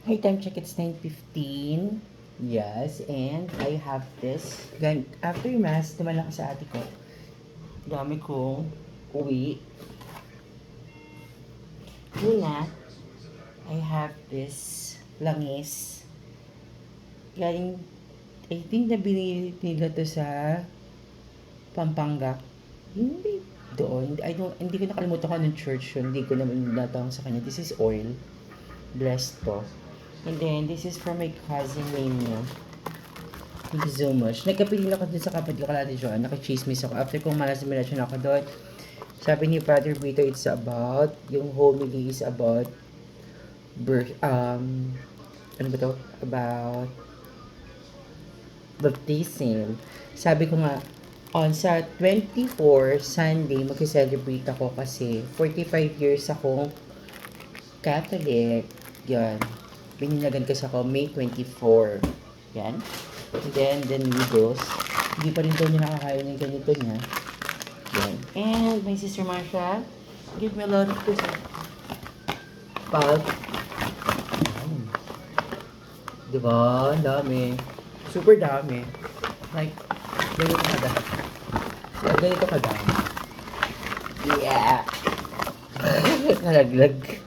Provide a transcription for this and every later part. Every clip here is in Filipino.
Hi, time check, it's 9:15. Yes, and I have this. After mass, naman ako sa ate ko. Dami kong uwi. Una, I have this langis. Galing, I think nabili nila to sa Pampanga. Hindi doon. Hindi ko nakalimutan kung anong church yun. Hindi ko naman natawang sa kanya. This is oil. Blessed to. And then, this is for my cousin Nina. Thank you so much. Nagkapili ako dun sa kapatid ko kalati Joanne. Nakichismis ako. After kong malas-milasyon ako doon, sabi ni Father Vito, it's about, yung homily is about, ano ba to? About baptism. Sabi ko nga, sa 24 Sunday, mag-celebrate ako kasi 45 years akong Catholic. Yan. Bininagan kasi ako May 24. Yan. And then, the noodles. Hindi pa rin daw niya nakakain ng ganito niya. Yan. And my sister Marsha, give me a lot of this. Pag. Diba? Ang dami. Super dami. Like, ganito kadami. Yeah, ganito kadami. Yeah. Nalaglag.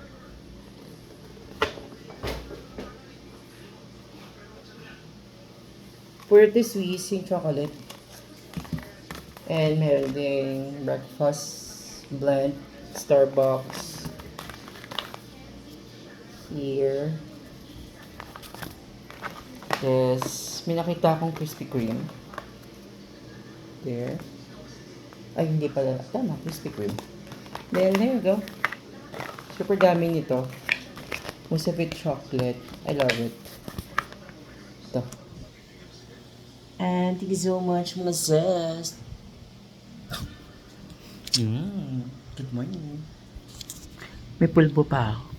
Puerto Swiss yung chocolate. And meron ding breakfast blend. Starbucks. Here. Yes. May nakita akong Krispy Kreme. There. Ay, hindi pala. Tama, Krispy Kreme. Then, there you go. Super dami nito. Most of it chocolate. I love it. Ito. And thank you so much, mga sis. Good morning. May pulbo pa ako.